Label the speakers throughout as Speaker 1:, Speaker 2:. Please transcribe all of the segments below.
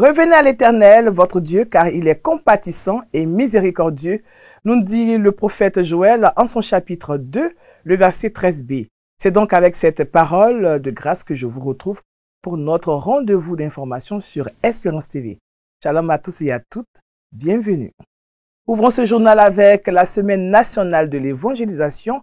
Speaker 1: Revenez à l'Éternel, votre Dieu, car il est compatissant et miséricordieux, nous dit le prophète Joël en son chapitre 2, le verset 13b. C'est donc avec cette parole de grâce que je vous retrouve pour notre rendez-vous d'information sur Espérance TV. Shalom à tous et à toutes, bienvenue. Ouvrons ce journal avec la Semaine nationale de l'évangélisation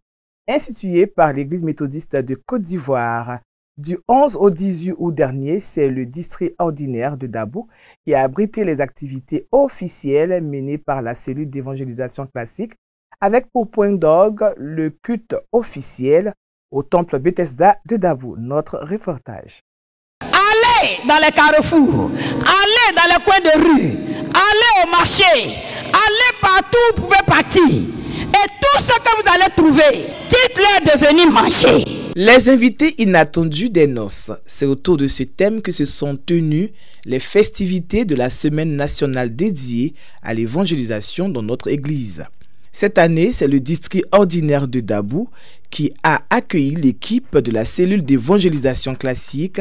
Speaker 1: instituée par l'Église méthodiste de Côte d'Ivoire. Du 11 au 18 août dernier, c'est le district ordinaire de Dabou qui a abrité les activités officielles menées par la cellule d'évangélisation classique avec pour point d'orgue le culte officiel au temple Bethesda de Dabou. Notre reportage.
Speaker 2: Allez dans les carrefours, allez dans les coins de rue, allez au marché, allez partout où vous pouvez partir. Et tout ce que vous allez trouver, dites-leur de venir manger.
Speaker 1: Les invités inattendus des noces. C'est autour de ce thème que se sont tenues les festivités de la Semaine nationale dédiée à l'évangélisation dans notre Église. Cette année, c'est le district ordinaire de Dabou qui a accueilli l'équipe de la cellule d'évangélisation classique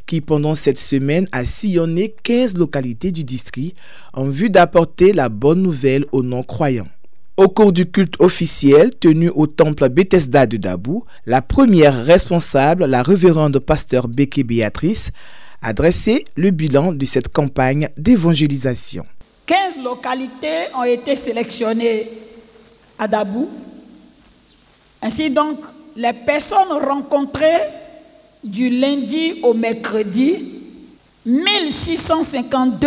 Speaker 1: qui, pendant cette semaine, a sillonné 15 localités du district en vue d'apporter la bonne nouvelle aux non-croyants. Au cours du culte officiel tenu au temple Bethesda de Dabou, la première responsable, la révérende pasteur Béké Béatrice, a dressé le bilan de cette campagne d'évangélisation.
Speaker 2: 15 localités ont été sélectionnées à Dabou. Ainsi donc, les personnes rencontrées du lundi au mercredi, 1652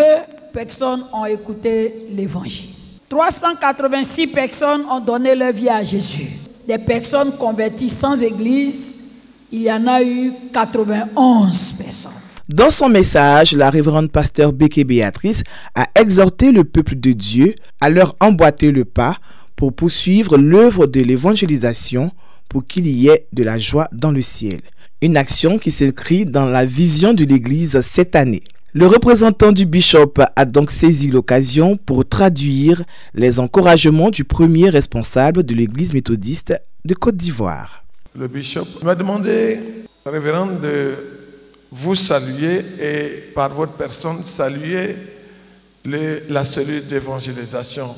Speaker 2: personnes ont écouté l'évangile. 386 personnes ont donné leur vie à Jésus. Des personnes converties sans église, il y en a eu 91 personnes.
Speaker 1: Dans son message, la révérende pasteur Béké Béatrice a exhorté le peuple de Dieu à leur emboîter le pas pour poursuivre l'œuvre de l'évangélisation pour qu'il y ait de la joie dans le ciel. Une action qui s'inscrit dans la vision de l'Église cette année. Le représentant du bishop a donc saisi l'occasion pour traduire les encouragements du premier responsable de l'Église méthodiste de Côte d'Ivoire.
Speaker 3: Le bishop m'a demandé, révérend, de vous saluer et par votre personne saluer la cellule d'évangélisation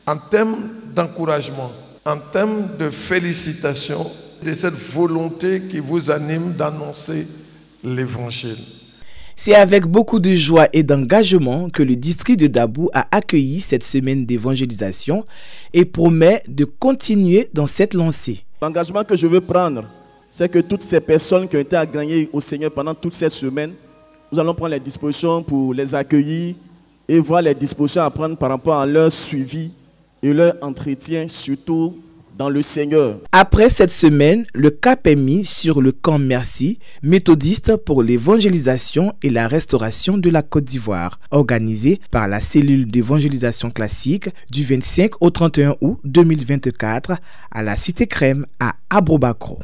Speaker 3: en termes d'encouragement, en termes de félicitations de cette volonté qui vous anime d'annoncer l'évangile.
Speaker 1: C'est avec beaucoup de joie et d'engagement que le district de Dabou a accueilli cette semaine d'évangélisation et promet de continuer dans cette lancée.
Speaker 4: L'engagement que je veux prendre, c'est que toutes ces personnes qui ont été agréées au Seigneur pendant toute cette semaine, nous allons prendre les dispositions pour les accueillir et voir les dispositions à prendre par rapport à leur suivi et leur entretien, surtout dans le Seigneur.
Speaker 1: Après cette semaine, le cap est mis sur le camp Merci, méthodiste pour l'évangélisation et la restauration de la Côte d'Ivoire, organisé par la cellule d'évangélisation classique du 25 au 31 août 2024 à la Cité Crème à Aboubakro.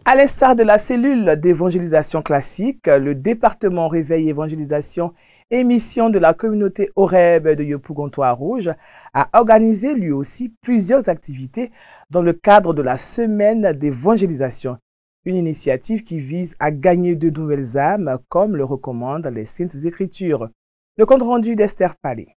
Speaker 1: À l'instar de la cellule d'évangélisation classique, le département Réveil Évangélisation et Mission de la communauté Horeb de Yopougontois-Rouge a organisé lui aussi plusieurs activités dans le cadre de la semaine d'évangélisation. Une initiative qui vise à gagner de nouvelles âmes comme le recommandent les Saintes Écritures. Le compte rendu d'Esther Palais.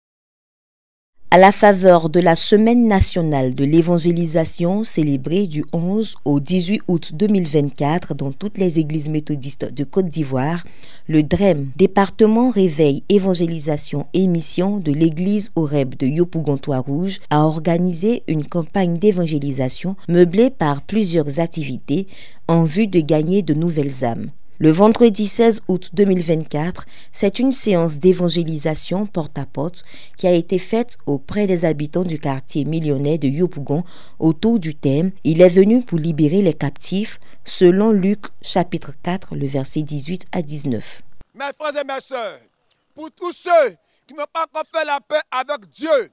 Speaker 5: À la faveur de la Semaine nationale de l'évangélisation célébrée du 11 au 18 août 2024 dans toutes les églises méthodistes de Côte d'Ivoire, le DREM, département Réveil, Évangélisation et Mission de l'église Horeb de Yopougontois-Rouge, a organisé une campagne d'évangélisation meublée par plusieurs activités en vue de gagner de nouvelles âmes. Le vendredi 16 août 2024, c'est une séance d'évangélisation porte-à-porte qui a été faite auprès des habitants du quartier millionnaire de Yopougon autour du thème « Il est venu pour libérer les captifs » selon Luc chapitre 4, le verset 18 à 19.
Speaker 6: Mes frères et mes sœurs, pour tous ceux qui n'ont pas encore fait la paix avec Dieu,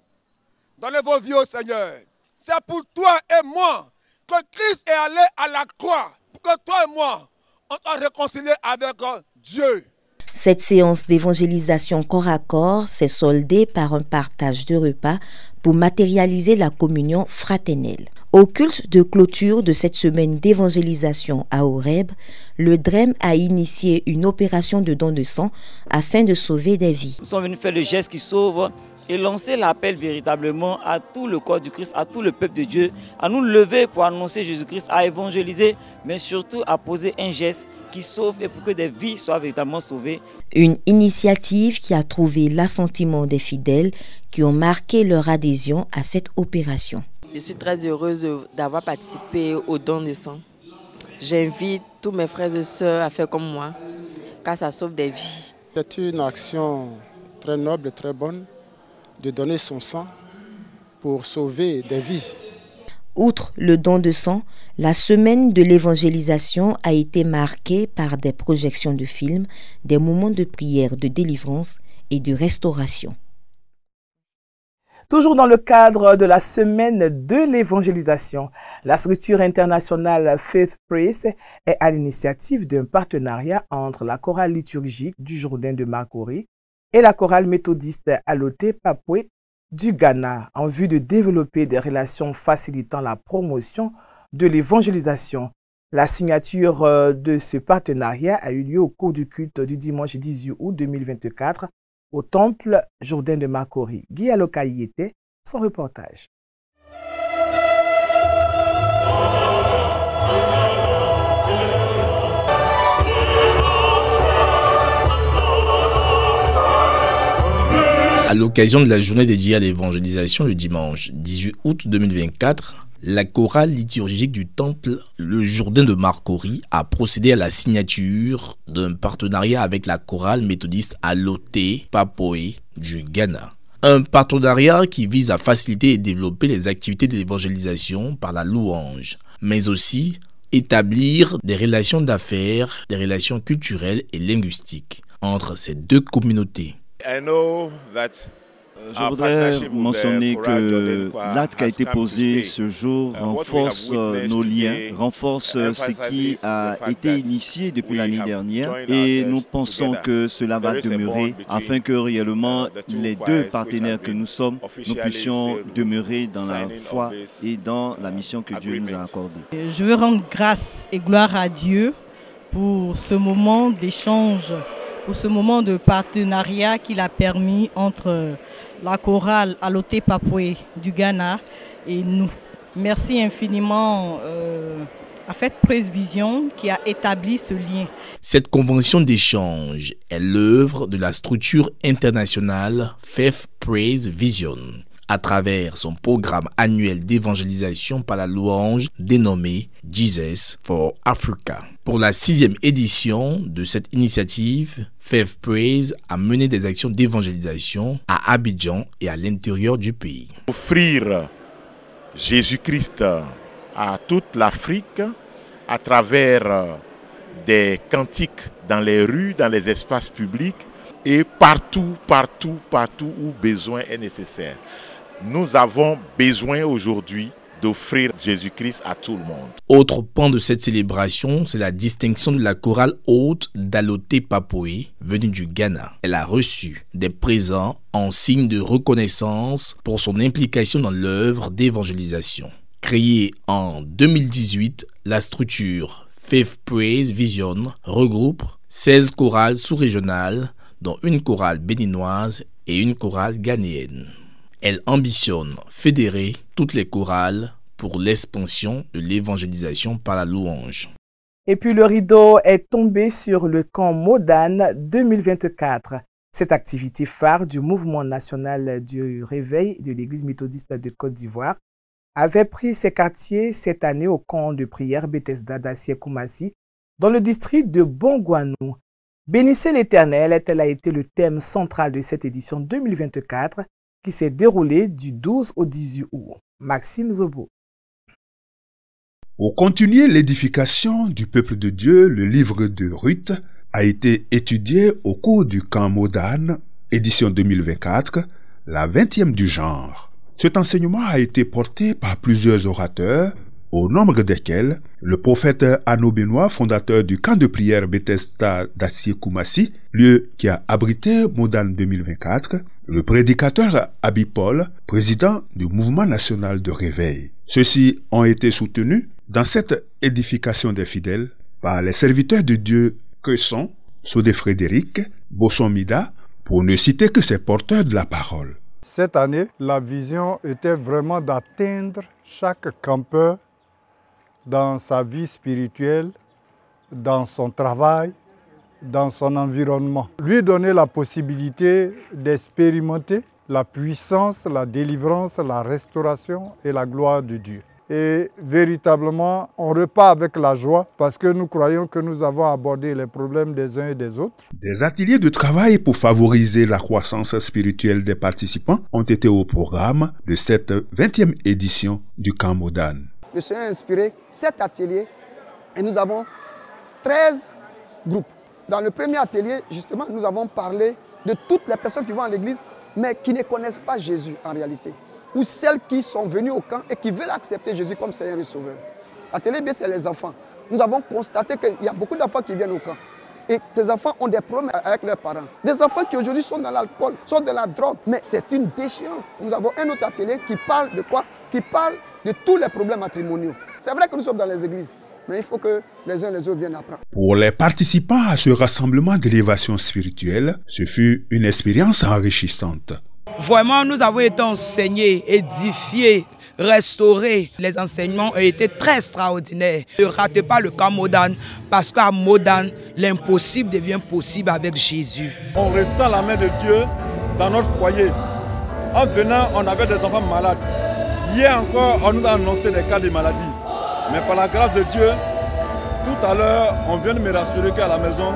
Speaker 6: donnez vos vies au Seigneur. C'est pour toi et moi que Christ est allé à la croix, pour que toi et moi, on soit réconciliés avec Dieu.
Speaker 5: Cette séance d'évangélisation corps à corps s'est soldée par un partage de repas pour matérialiser la communion fraternelle. Au culte de clôture de cette semaine d'évangélisation à Horeb, le DREM a initié une opération de don de sang afin de sauver des vies.
Speaker 7: Nous sommes venus faire le geste qui sauve et lancer l'appel véritablement à tout le corps du Christ, à tout le peuple de Dieu, à nous lever pour annoncer Jésus-Christ, à évangéliser, mais surtout à poser un geste qui sauve et pour que des vies soient véritablement sauvées. Une initiative qui a trouvé l'assentiment des fidèles qui ont marqué leur adhésion à cette opération.
Speaker 8: Je suis très heureuse d'avoir participé au don de sang. J'invite tous mes frères et sœurs à faire comme moi, car ça sauve des vies.
Speaker 9: C'est une action très noble et très bonne de donner son sang pour sauver des vies.
Speaker 5: Outre le don de sang, la semaine de l'évangélisation a été marquée par des projections de films, des moments de prière, de délivrance et de restauration.
Speaker 1: Toujours dans le cadre de la semaine de l'évangélisation, la structure internationale Faith Praise est à l'initiative d'un partenariat entre la chorale liturgique du Jourdain de Marcory et la chorale méthodiste Aloté Papoué du Ghana en vue de développer des relations facilitant la promotion de l'évangélisation. La signature de ce partenariat a eu lieu au cours du culte du dimanche 18 août 2024 au temple Jourdain de Marcory. Guy Aloka y était, son reportage.
Speaker 10: À l'occasion de la journée dédiée à l'évangélisation le dimanche 18 août 2024, la chorale liturgique du temple Le Jourdain de Marcory a procédé à la signature d'un partenariat avec la chorale méthodiste Aloté Papoué du Ghana. Un partenariat qui vise à faciliter et développer les activités d'évangélisation par la louange, mais aussi établir des relations d'affaires, des relations culturelles et linguistiques entre ces deux communautés.
Speaker 11: Je voudrais mentionner que l'acte qui a été posé ce jour renforce nos liens, renforce ce qui a été initié depuis l'année dernière et nous pensons que cela va demeurer afin que réellement les deux partenaires que nous sommes, nous puissions demeurer dans la foi et dans la mission que Dieu nous a accordée.
Speaker 12: Je veux rendre grâce et gloire à Dieu pour ce moment d'échange, pour ce moment de partenariat qu'il a permis entre la chorale Aloté Papoué du Ghana et nous. Merci infiniment à Faith Praise Vision qui a établi ce lien.
Speaker 10: Cette convention d'échange est l'œuvre de la structure internationale Faith Praise Vision à travers son programme annuel d'évangélisation par la louange dénommé Jesus for Africa. Pour la 6e édition de cette initiative, Faith Praise a mené des actions d'évangélisation à Abidjan et à l'intérieur du pays.
Speaker 13: Offrir Jésus-Christ à toute l'Afrique à travers des cantiques dans les rues, dans les espaces publics et partout où besoin est nécessaire. Nous avons besoin aujourd'hui d'offrir Jésus-Christ à tout le monde.
Speaker 10: Autre pan de cette célébration, c'est la distinction de la chorale haute d'Aloté Papoué, venue du Ghana. Elle a reçu des présents en signe de reconnaissance pour son implication dans l'œuvre d'évangélisation. Créée en 2018, la structure Faith Praise Vision regroupe 16 chorales sous-régionales, dont une chorale béninoise et une chorale ghanéenne. Elle ambitionne fédérer toutes les chorales pour l'expansion de l'évangélisation par la louange.
Speaker 1: Et puis le rideau est tombé sur le camp Modane 2024. Cette activité phare du mouvement national du réveil de l'Église méthodiste de Côte d'Ivoire avait pris ses quartiers cette année au camp de prière Bethesda d'Assié-Koumassi dans le district de Bongouanou. Bénissez l'Éternel, tel a été le thème central de cette édition 2024 qui s'est déroulée du 12 au 18 août. Maxime Zobo.
Speaker 14: Pour continuer l'édification du peuple de Dieu, le livre de Ruth a été étudié au cours du camp Modane, édition 2024, la 20e du genre. Cet enseignement a été porté par plusieurs orateurs, au nombre desquels Le prophète Arnaud Benoît, fondateur du camp de prière Bethesda d'Assié-Koumassi, lieu qui a abrité Modane 2024, le prédicateur Abi Paul, président du mouvement national de réveil. Ceux-ci ont été soutenus dans cette édification des fidèles par les serviteurs de Dieu que sont Sodé Frédéric, Bosson Mida, pour ne citer que ces porteurs de la parole.
Speaker 15: Cette année, la vision était vraiment d'atteindre chaque campeur dans sa vie spirituelle, dans son travail, dans son environnement. Lui donner la possibilité d'expérimenter la puissance, la délivrance, la restauration et la gloire de Dieu. Et véritablement, on repart avec la joie parce que nous croyons que nous avons abordé les problèmes des uns et des autres.
Speaker 14: Des ateliers de travail pour favoriser la croissance spirituelle des participants ont été au programme de cette 20e édition du camp Modane.
Speaker 16: Le Seigneur a inspiré 7 ateliers et nous avons 13 groupes. Dans le premier atelier, justement, nous avons parlé de toutes les personnes qui vont à l'église mais qui ne connaissent pas Jésus en réalité. Ou celles qui sont venues au camp et qui veulent accepter Jésus comme Seigneur et Sauveur. L'atelier B, c'est les enfants. Nous avons constaté qu'il y a beaucoup d'enfants qui viennent au camp. Et ces enfants ont des problèmes avec leurs parents. Des enfants qui aujourd'hui sont dans l'alcool, sont dans la drogue. Mais c'est une déchéance. Nous avons un autre atelier qui parle de quoi? Qui parle de tous les problèmes matrimoniaux. C'est vrai que nous sommes dans les églises, mais il faut que les uns et les autres viennent apprendre.
Speaker 14: Pour les participants à ce rassemblement d'élévation spirituelle, ce fut une expérience enrichissante.
Speaker 17: Vraiment, nous avons été enseignés, édifiés, restaurés. Les enseignements ont été très extraordinaires. Ne ratez pas le camp Modane, parce qu'à Modane, l'impossible devient possible avec Jésus.
Speaker 18: On ressent la main de Dieu dans notre foyer. En venant, on avait des enfants malades. Hier encore, on nous a annoncé des cas de maladie. Mais par la grâce de Dieu, tout à l'heure, on vient de me rassurer qu'à la maison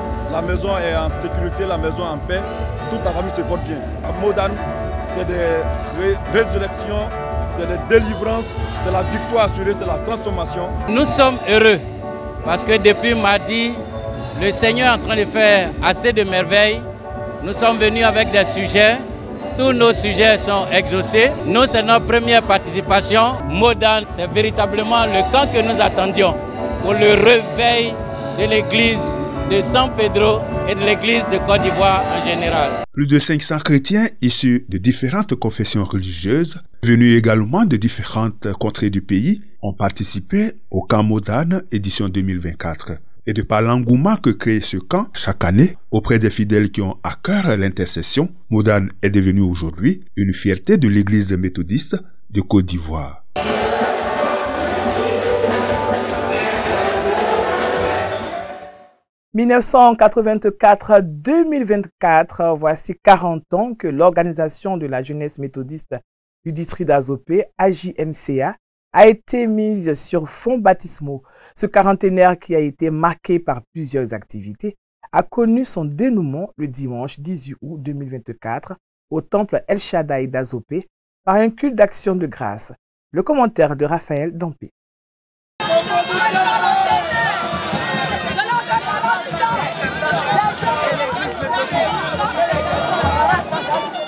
Speaker 18: est en sécurité, la maison est en paix. Toute la famille se porte bien. À Modane, c'est des résurrections, c'est des délivrances, c'est la victoire assurée, c'est la transformation.
Speaker 19: Nous sommes heureux parce que depuis mardi, le Seigneur est en train de faire assez de merveilles. Nous sommes venus avec des sujets. Tous nos sujets sont exaucés. Nous, c'est notre première participation. Modane, c'est véritablement le camp que nous attendions pour le réveil de l'église de San Pedro et de l'église de Côte d'Ivoire en général.
Speaker 14: Plus de 500 chrétiens issus de différentes confessions religieuses, venus également de différentes contrées du pays, ont participé au camp Modane édition 2024. Et de par l'engouement que crée ce camp chaque année auprès des fidèles qui ont à cœur l'intercession, Modane est devenu aujourd'hui une fierté de l'église méthodiste de Côte d'Ivoire.
Speaker 1: « 1984-2024, voici 40 ans que l'organisation de la jeunesse méthodiste du district d'Azopé, AJMCA, a été mise sur fonds baptismaux. Ce quarantenaire qui a été marqué par plusieurs activités a connu son dénouement le dimanche 18 août 2024 au temple El Shaddai d'Azopé par un culte d'action de grâce. Le commentaire de Raphaël Dampé.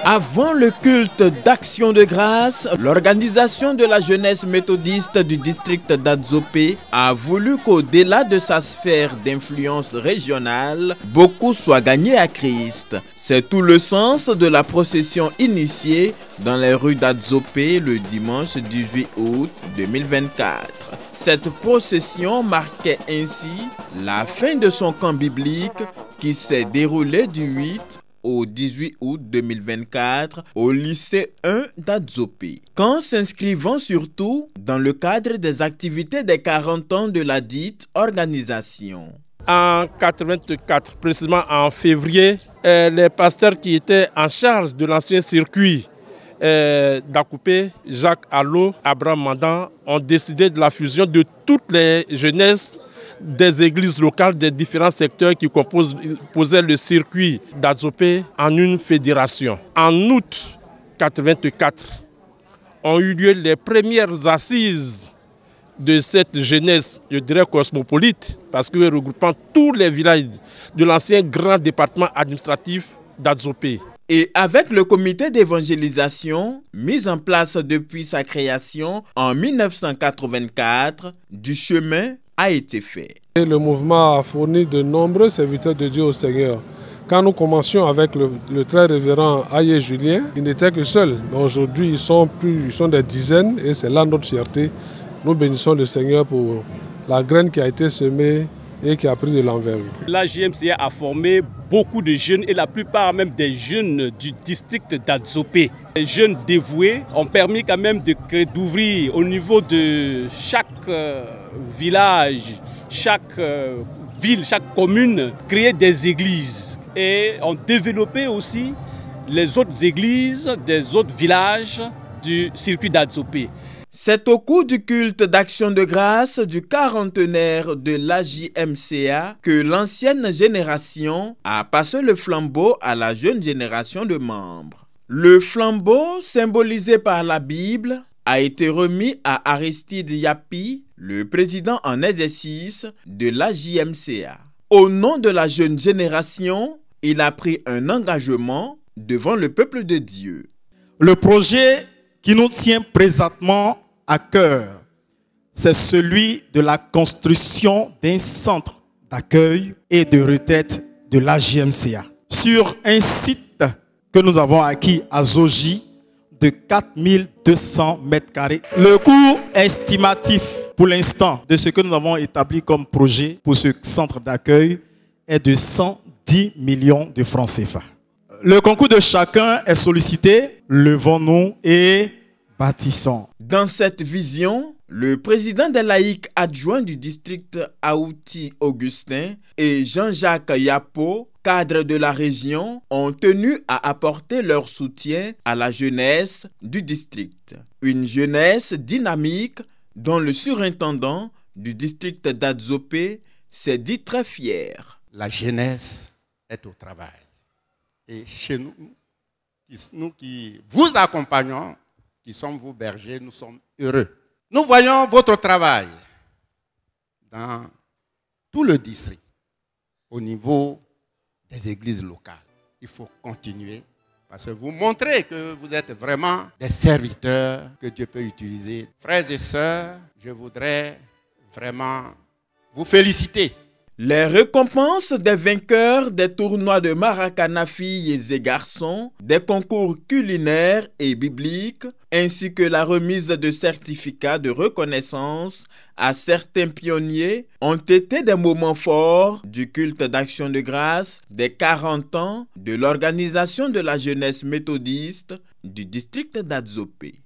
Speaker 20: Avant le culte d'action de grâce, l'organisation de la jeunesse méthodiste du district d'Azopé a voulu qu'au-delà de sa sphère d'influence régionale, beaucoup soient gagnés à Christ. C'est tout le sens de la procession initiée dans les rues d'Azopé le dimanche 18 août 2024. Cette procession marquait ainsi la fin de son camp biblique qui s'est déroulé du 8 au 18 août 2024 au lycée 1 d'Azopé. Camp s'inscrivant surtout dans le cadre des activités des 40 ans de la dite organisation.
Speaker 18: En 1984, précisément en février, les pasteurs qui étaient en charge de l'ancien circuit d'Akoupé, Jacques Allo, Abraham Mandan, ont décidé de la fusion de toutes les jeunesses des églises locales des différents secteurs qui composaient le circuit d'Azopé en une fédération. En août 1984, ont eu lieu les premières assises de cette jeunesse, je dirais cosmopolite, parce que regroupant tous les villages de l'ancien grand département administratif d'Azopé.
Speaker 20: Et avec le comité d'évangélisation, mis en place depuis sa création en 1984, du chemin a été fait.
Speaker 21: Et le mouvement a fourni de nombreux serviteurs de Dieu au Seigneur. Quand nous commencions avec le très révérend Aïe Julien, il n'était que seul. Aujourd'hui, ils sont des dizaines et c'est là notre fierté. Nous bénissons le Seigneur pour la graine qui a été semée et qui a pris de l'envergure.
Speaker 22: La JMCA a formé beaucoup de jeunes et la plupart même des jeunes du district d'Adzopé. Les jeunes dévoués ont permis quand même d'ouvrir au niveau de chaque village, chaque ville, chaque commune, créer des églises et ont développé aussi les autres églises des autres villages du circuit d'Adzopé.
Speaker 20: C'est au cours du culte d'action de grâce du quarantenaire de l'AJMCA que l'ancienne génération a passé le flambeau à la jeune génération de membres. Le flambeau, symbolisé par la Bible, a été remis à Aristide Yapi, le président en exercice de l'AJMCA. Au nom de la jeune génération, il a pris un engagement devant le peuple de Dieu.
Speaker 23: Le projet qui nous tient présentement à cœur, c'est celui de la construction d'un centre d'accueil et de retraite de l'AJMCA sur un site que nous avons acquis à Zoji de 4200 mètres carrés. Le coût estimatif pour l'instant de ce que nous avons établi comme projet pour ce centre d'accueil est de 110 millions de francs CFA. Le concours de chacun est sollicité. Levons-nous et bâtissons.
Speaker 20: Dans cette vision, le président des laïcs adjoint du district Aouti Augustin et Jean-Jacques Yapo, cadre de la région, ont tenu à apporter leur soutien à la jeunesse du district. Une jeunesse dynamique dont le surintendant du district d'Adzopé s'est dit très fier.
Speaker 24: La jeunesse est au travail. Et chez nous, nous qui vous accompagnons, qui sommes vos bergers, nous sommes heureux. Nous voyons votre travail dans tout le district, au niveau des églises locales. Il faut continuer parce que vous montrez que vous êtes vraiment des serviteurs que Dieu peut utiliser. Frères et sœurs, je voudrais vraiment vous féliciter.
Speaker 20: Les récompenses des vainqueurs des tournois de Maracana filles et garçons, des concours culinaires et bibliques, ainsi que la remise de certificats de reconnaissance à certains pionniers ont été des moments forts du culte d'action de grâce des 40 ans de l'organisation de la jeunesse méthodiste du district d'Adzopé.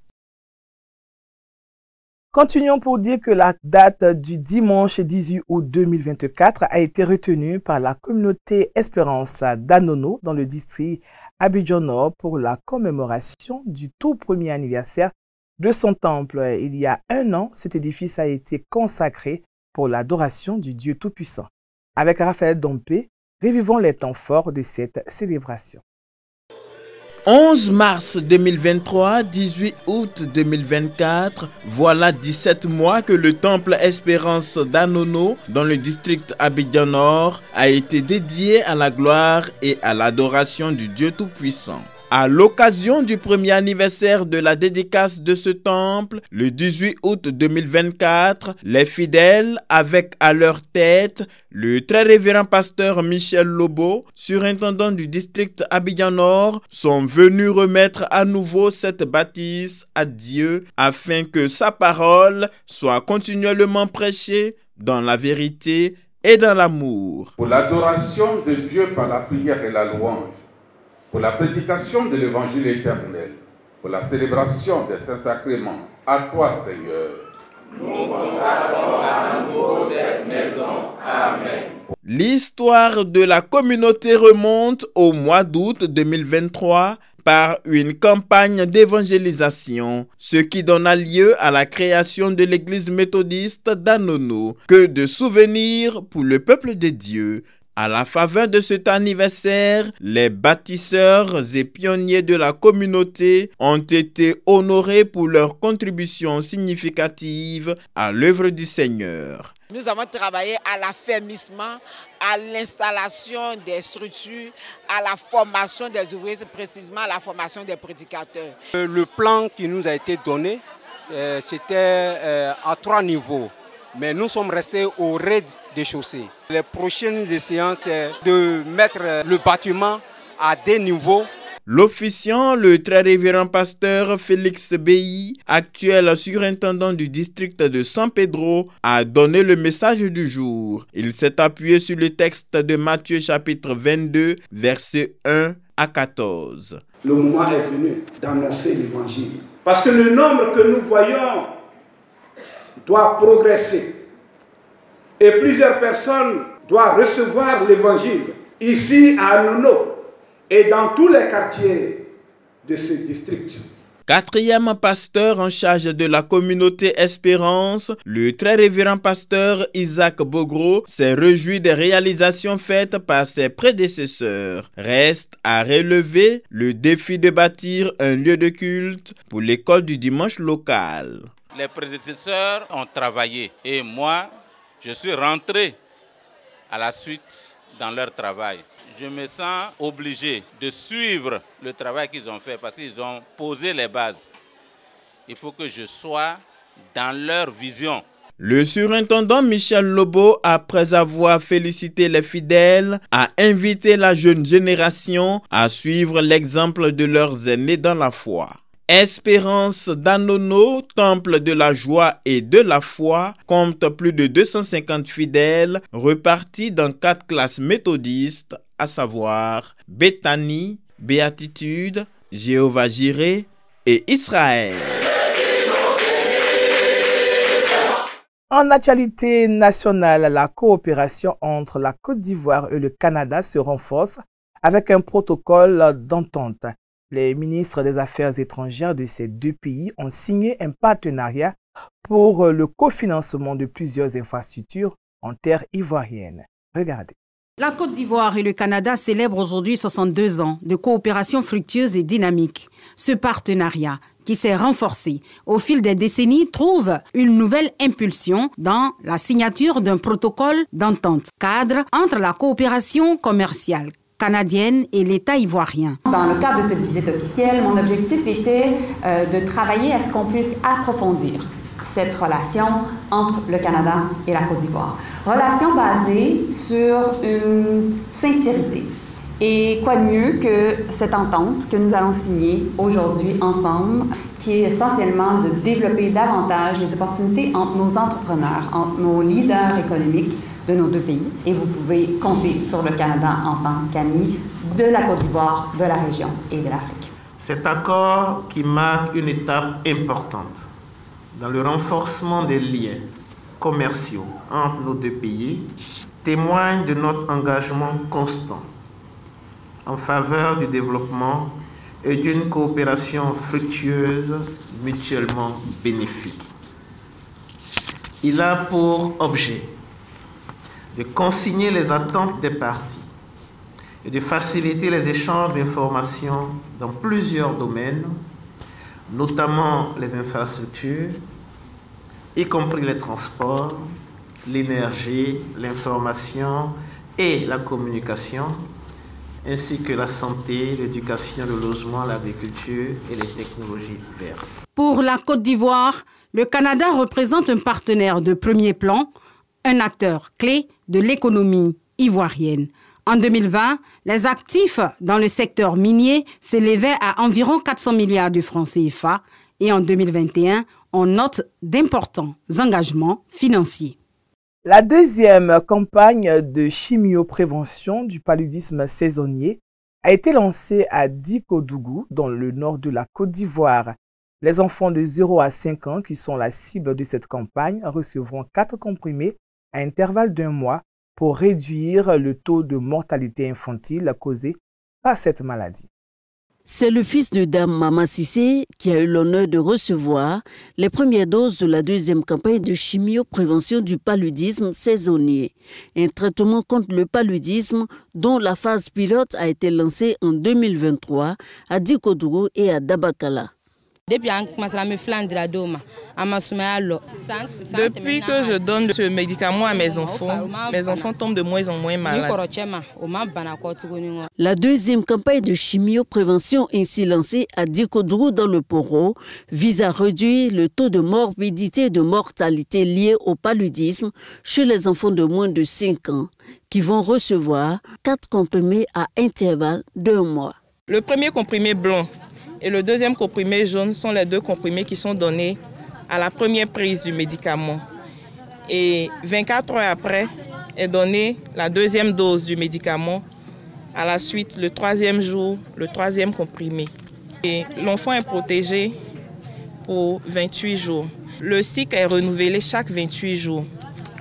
Speaker 1: Continuons pour dire que la date du dimanche 18 août 2024 a été retenue par la communauté Espérance d'Anono dans le district Abidjan-Nord pour la commémoration du tout premier anniversaire de son temple. Il y a un an, cet édifice a été consacré pour l'adoration du Dieu Tout-Puissant. Avec Raphaël Dompé, revivons les temps forts de cette célébration.
Speaker 20: 11 mars 2023, 18 août 2024, voilà 17 mois que le temple Espérance d'Anono, dans le district Abidjan-Nord, a été dédié à la gloire et à l'adoration du Dieu Tout-Puissant. À l'occasion du premier anniversaire de la dédicace de ce temple, le 18 août 2024, les fidèles, avec à leur tête le très révérend pasteur Michel Lobo, surintendant du district Abidjan-Nord, sont venus remettre à nouveau cette bâtisse à Dieu afin que sa parole soit continuellement prêchée dans la vérité et dans l'amour.
Speaker 25: Pour l'adoration de Dieu par la prière et la louange, pour la prédication de l'évangile éternel, pour la célébration des saints sacrements, à toi, Seigneur. Nous consacrons à nouveau cette maison. Amen.
Speaker 20: L'histoire de la communauté remonte au mois d'août 2023 par une campagne d'évangélisation, ce qui donna lieu à la création de l'église méthodiste d'Anono. Que de souvenirs pour le peuple de Dieu. À la faveur de cet anniversaire, les bâtisseurs et pionniers de la communauté ont été honorés pour leur contribution significative à l'œuvre du Seigneur.
Speaker 26: Nous avons travaillé à l'affermissement, à l'installation des structures, à la formation des ouvriers, précisément à la formation des prédicateurs.
Speaker 27: Le plan qui nous a été donné, c'était à 3 niveaux.
Speaker 2: mais nous sommes restés au rez-de-chaussée. Les prochaines échéances, c'est de mettre le bâtiment à des niveaux.
Speaker 20: L'officiant, le très révérend pasteur Félix Beyi, actuel surintendant du district de San Pedro, a donné le message du jour. Il s'est appuyé sur le texte de Matthieu chapitre 22, versets 1 à 14.
Speaker 3: Le moment est venu d'annoncer l'évangile. Parce que le nombre que nous voyons doit progresser. Et plusieurs personnes doivent recevoir l'évangile ici à Anono et dans tous les quartiers de ce district.
Speaker 20: Quatrième pasteur en charge de la communauté Espérance, le très révérend pasteur Isaac Bogro s'est réjoui des réalisations faites par ses prédécesseurs. Reste à relever le défi de bâtir un lieu de culte pour l'école du dimanche locale.
Speaker 4: Les prédécesseurs ont travaillé et moi, je suis rentré à la suite dans leur travail. Je me sens obligé de suivre le travail qu'ils ont fait parce qu'ils ont posé les bases. Il faut que je sois dans leur vision.
Speaker 20: Le surintendant Michel Lobo, après avoir félicité les fidèles, a invité la jeune génération à suivre l'exemple de leurs aînés dans la foi. Espérance d'Anono, temple de la joie et de la foi, compte plus de 250 fidèles repartis dans 4 classes méthodistes, à savoir Béthanie, Béatitude, Jéhovah Jireh et Israël.
Speaker 1: En actualité nationale, la coopération entre la Côte d'Ivoire et le Canada se renforce avec un protocole d'entente. Les ministres des Affaires étrangères de ces deux pays ont signé un partenariat pour le cofinancement de plusieurs infrastructures en terre ivoirienne. Regardez.
Speaker 6: La Côte d'Ivoire et le Canada célèbrent aujourd'hui 62 ans de coopération fructueuse et dynamique. Ce partenariat, qui s'est renforcé au fil des décennies, trouve une nouvelle impulsion dans la signature d'un protocole d'entente cadre entre la coopération commerciale canadienne et l'État ivoirien.
Speaker 7: Dans le cadre de cette visite officielle, mon objectif était de travailler à ce qu'on puisse approfondir cette relation entre le Canada et la Côte d'Ivoire. Relation basée sur une sincérité. Et quoi de mieux que cette entente que nous allons signer aujourd'hui ensemble, qui est essentiellement de développer davantage les opportunités entre nos entrepreneurs, entre nos leaders économiques de nos deux pays. Et vous pouvez compter sur le Canada en tant qu'ami de la Côte d'Ivoire, de la région et de l'Afrique.
Speaker 8: Cet accord qui marque une étape importante dans le renforcement des liens commerciaux entre nos deux pays témoigne de notre engagement constant en faveur du développement et d'une coopération fructueuse mutuellement bénéfique. Il a pour objet de consigner les attentes des parties et de faciliter les échanges d'informations dans plusieurs domaines, notamment les infrastructures, y compris les transports, l'énergie, l'information et la communication, ainsi que la santé, l'éducation, le logement, l'agriculture et les technologies vertes.
Speaker 6: Pour la Côte d'Ivoire, le Canada représente un partenaire de premier plan, un acteur clé de l'économie ivoirienne. En 2020, les actifs dans le secteur minier s'élevaient à environ 400 milliards de francs CFA et en 2021, on note d'importants engagements financiers.
Speaker 1: La deuxième campagne de chimioprévention du paludisme saisonnier a été lancée à Dikodougou, dans le nord de la Côte d'Ivoire. Les enfants de 0 à 5 ans qui sont la cible de cette campagne recevront 4 comprimés à intervalle d'1 mois pour réduire le taux de mortalité infantile causé par cette maladie.
Speaker 27: C'est le fils de Dame Mama Sissé qui a eu l'honneur de recevoir les premières doses de la deuxième campagne de chimioprévention du paludisme saisonnier, un traitement contre le paludisme dont la phase pilote a été lancée en 2023 à Dikodougou et à Dabakala.
Speaker 5: Depuis que je donne ce médicament à mes enfants tombent de moins en moins malades.
Speaker 27: La deuxième campagne de chimioprévention ainsi lancée à Dikoudrou dans le Poro vise à réduire le taux de morbidité et de mortalité lié au paludisme chez les enfants de moins de 5 ans qui vont recevoir 4 comprimés à intervalle d'1 mois.
Speaker 5: Le premier comprimé blanc et le deuxième comprimé jaune sont les 2 comprimés qui sont donnés à la première prise du médicament. Et 24 heures après est donnée la deuxième dose du médicament. À la suite, le 3e jour, le 3e comprimé. Et l'enfant est protégé pour 28 jours. Le cycle est renouvelé chaque 28 jours.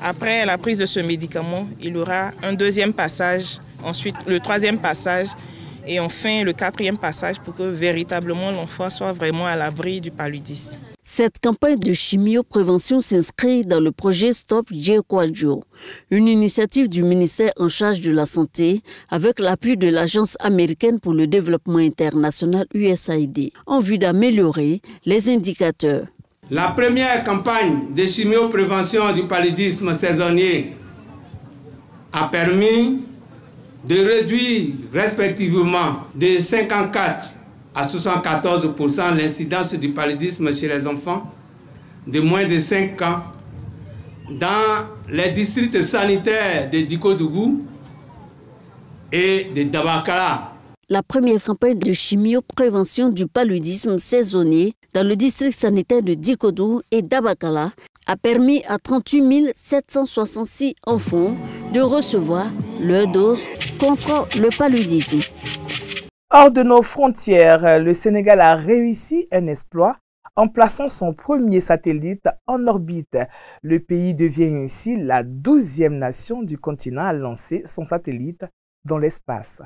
Speaker 5: Après la prise de ce médicament, il y aura un 2e passage, ensuite le 3e passage, et enfin le 4e passage pour que véritablement l'enfant soit vraiment à l'abri du paludisme.
Speaker 27: Cette campagne de chimioprévention s'inscrit dans le projet Stop Djekwadjo, une initiative du ministère en charge de la Santé avec l'appui de l'Agence américaine pour le développement international USAID, en vue d'améliorer les indicateurs.
Speaker 3: La première campagne de chimioprévention du paludisme saisonnier a permis de réduire respectivement de 54 à 74% l'incidence du paludisme chez les enfants de moins de 5 ans dans les districts sanitaires de Dikodougou et de Dabakala.
Speaker 27: La première campagne de chimioprévention du paludisme saisonnier dans le district sanitaire de Dikodougou et Dabakala a permis à 38 766 enfants de recevoir leur dose contre le paludisme.
Speaker 1: Hors de nos frontières, le Sénégal a réussi un exploit en plaçant son premier satellite en orbite. Le pays devient ainsi la 12e nation du continent à lancer son satellite dans l'espace.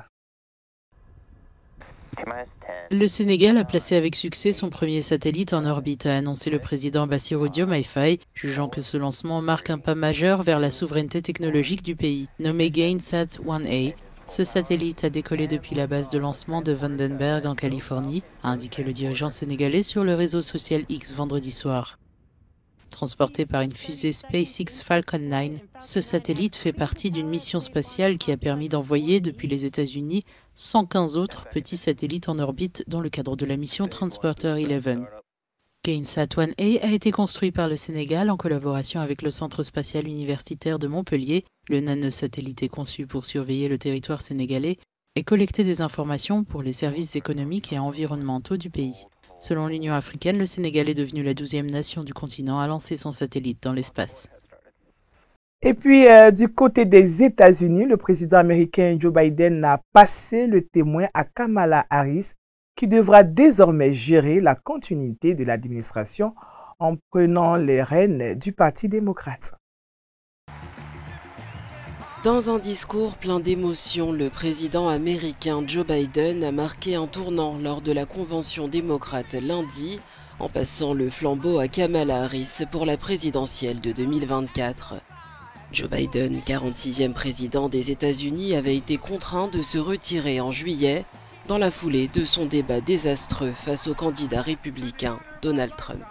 Speaker 9: Le Sénégal a placé avec succès son premier satellite en orbite, a annoncé le président Bassirou Diomaye Faye, jugeant que ce lancement marque un pas majeur vers la souveraineté technologique du pays. Nommé Gainsat 1A, ce satellite a décollé depuis la base de lancement de Vandenberg en Californie, a indiqué le dirigeant sénégalais sur le réseau social X vendredi soir. Transporté par une fusée SpaceX Falcon 9, ce satellite fait partie d'une mission spatiale qui a permis d'envoyer depuis les États-Unis 115 autres petits satellites en orbite dans le cadre de la mission Transporter 11. Gainsat 1A a été construit par le Sénégal en collaboration avec le Centre spatial universitaire de Montpellier. Le nanosatellite est conçu pour surveiller le territoire sénégalais et collecter des informations pour les services économiques et environnementaux du pays. Selon l'Union africaine, le Sénégal est devenu la 12e nation du continent à lancer son satellite dans l'espace.
Speaker 1: Et puis, du côté des États-Unis, le président américain Joe Biden a passé le témoin à Kamala Harris, qui devra désormais gérer la continuité de l'administration en prenant les rênes du Parti démocrate.
Speaker 10: Dans un discours plein d'émotions, le président américain Joe Biden a marqué un tournant lors de la convention démocrate lundi, en passant le flambeau à Kamala Harris pour la présidentielle de 2024. Joe Biden, 46e président des États-Unis, avait été contraint de se retirer en juillet dans la foulée de son débat désastreux face au candidat républicain Donald Trump.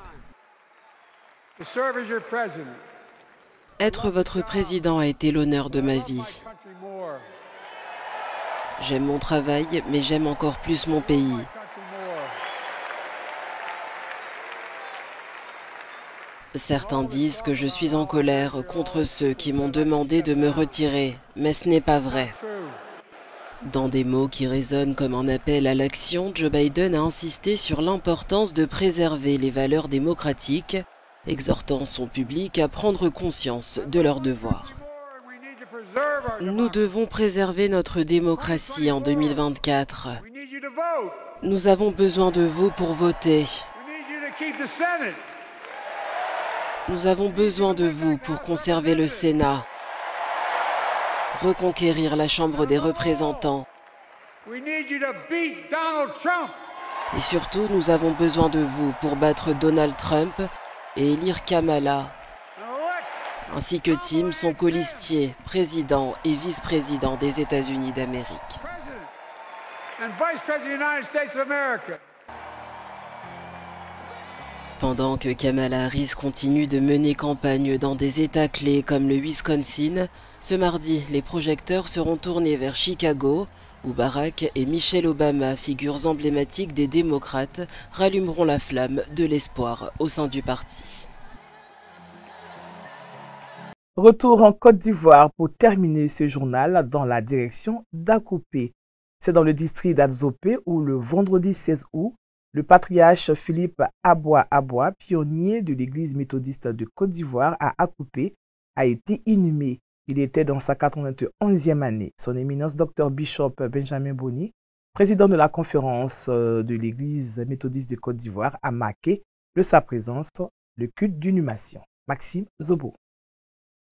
Speaker 10: Être votre président a été l'honneur de ma vie. J'aime mon travail, mais j'aime encore plus mon pays. Certains disent que je suis en colère contre ceux qui m'ont demandé de me retirer, mais ce n'est pas vrai. Dans des mots qui résonnent comme un appel à l'action, Joe Biden a insisté sur l'importance de préserver les valeurs démocratiques, exhortant son public à prendre conscience de leurs devoirs. Nous devons préserver notre démocratie en 2024. Nous avons besoin de vous pour voter. Nous avons besoin de vous pour conserver le Sénat, reconquérir la Chambre des représentants. Et surtout, nous avons besoin de vous pour battre Donald Trump et élire Kamala, ainsi que Tim, son colistier, président et vice-président des États-Unis d'Amérique. Pendant que Kamala Harris continue de mener campagne dans des États clés comme le Wisconsin, ce mardi, les projecteurs seront tournés vers Chicago, où Barack et Michelle Obama, figures emblématiques des démocrates, rallumeront la flamme de l'espoir au sein du parti.
Speaker 1: Retour en Côte d'Ivoire pour terminer ce journal dans la direction d'Akupé. C'est dans le district d'Adzopé où le vendredi 16 août, le patriarche Philippe Aboua, pionnier de l'église méthodiste de Côte d'Ivoire à Akupé, a été inhumé. Il était dans sa 91e année. Son éminence Dr Bishop Benjamin Boni, président de la conférence de l'église méthodiste de Côte d'Ivoire, a marqué de sa présence le culte d'inhumation. Maxime Zobo.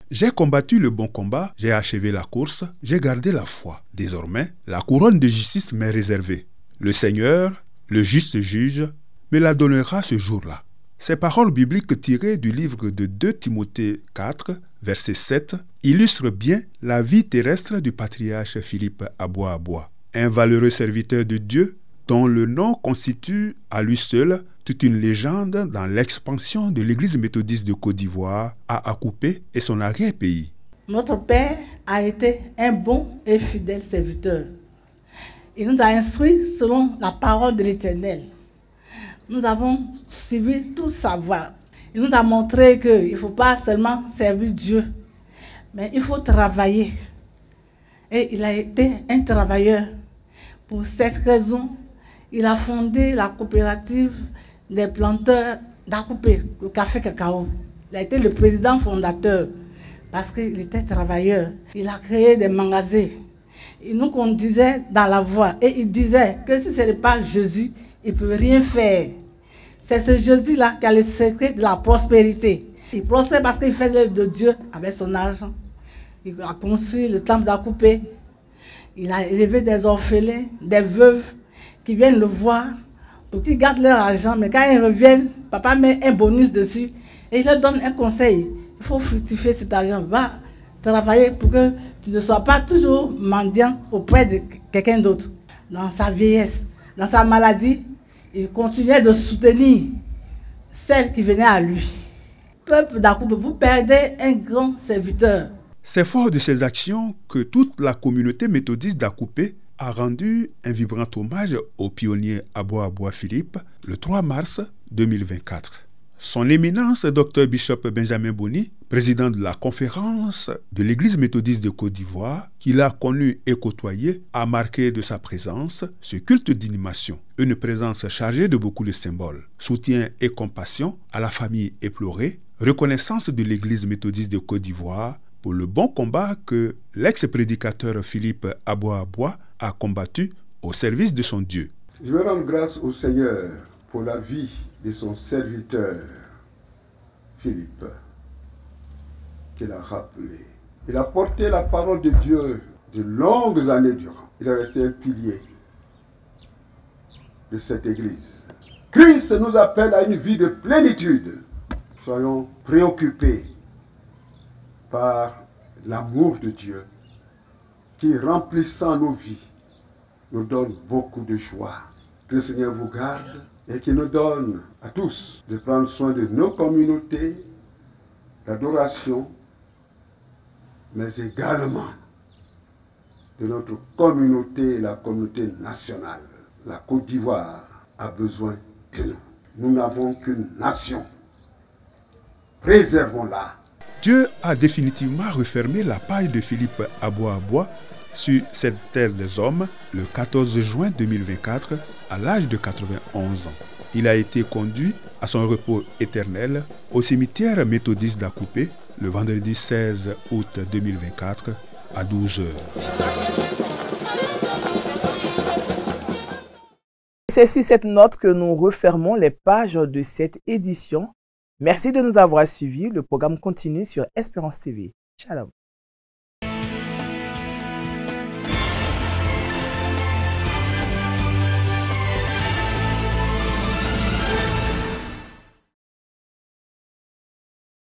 Speaker 14: J'ai combattu le bon combat, j'ai achevé la course, j'ai gardé la foi. Désormais, la couronne de justice m'est réservée. Le Seigneur, le juste juge, me la donnera ce jour-là. Ces paroles bibliques tirées du livre de 2 Timothée 4, verset 7, illustrent bien la vie terrestre du patriarche Philippe Aboua, un valeureux serviteur de Dieu dont le nom constitue à lui seul toute une légende dans l'expansion de l'église méthodiste de Côte d'Ivoire à Akupé et son arrière-pays.
Speaker 11: Notre Père a été un bon et fidèle serviteur. Il nous a instruits selon la parole de l'Éternel. Nous avons suivi tout savoir. Il nous a montré qu'il ne faut pas seulement servir Dieu, mais il faut travailler. Et il a été un travailleur. Pour cette raison, il a fondé la coopérative des planteurs d'Akupé, le café cacao. Il a été le président fondateur parce qu'il était travailleur. Il a créé des magasins. Il nous conduisait dans la voie et il disait que si ce n'est pas Jésus, il ne peut rien faire. C'est ce Jésus-là qui a le secret de la prospérité. Il prospère parce qu'il faisait de Dieu avec son argent. Il a construit le temple d'Akupé. Il a élevé des orphelins, des veuves qui viennent le voir pour qu'ils gardent leur argent. Mais quand ils reviennent, papa met un bonus dessus et il leur donne un conseil. Il faut fructifier cet argent. Va travailler pour que tu ne sois pas toujours mendiant auprès de quelqu'un d'autre. Dans sa vieillesse, dans sa maladie, il continuait de soutenir celles qui venaient à lui. Peuple d'Akupé, vous perdez un grand serviteur.
Speaker 14: C'est fort de ces actions que toute la communauté méthodiste d'Akupé a rendu un vibrant hommage au pionnier Aboua Philippe le 3 mars 2024. Son éminence Dr Bishop Benjamin Boni, président de la conférence de l'église méthodiste de Côte d'Ivoire, qu'il a connu et côtoyé, a marqué de sa présence ce culte d'inhumation, une présence chargée de beaucoup de symboles, soutien et compassion à la famille éplorée, reconnaissance de l'église méthodiste de Côte d'Ivoire pour le bon combat que l'ex-prédicateur Philippe Aboua a combattu au service de son Dieu.
Speaker 3: Je veux rendre grâce au Seigneur pour la vie de son serviteur Philippe, qu'il a rappelé. Il a porté la parole de Dieu de longues années durant. Il est resté un pilier de cette église. Christ nous appelle à une vie de plénitude. Soyons préoccupés par l'amour de Dieu qui, remplissant nos vies, nous donne beaucoup de joie. Que le Seigneur vous garde et qui nous donne à tous de prendre soin de nos communautés d'adoration, mais également de notre communauté, la communauté nationale. La Côte d'Ivoire a besoin de nous. Nous n'avons qu'une nation. Préservons-la.
Speaker 14: Dieu a définitivement refermé la page de Philippe Aboua sur cette terre des hommes le 14 juin 2024 à l'âge de 91 ans. Il a été conduit à son repos éternel au cimetière méthodiste d'Akupé le vendredi 16 août 2024 à 12 heures.
Speaker 1: C'est sur cette note que nous refermons les pages de cette édition. Merci de nous avoir suivis. Le programme continue sur Espérance TV. Shalom.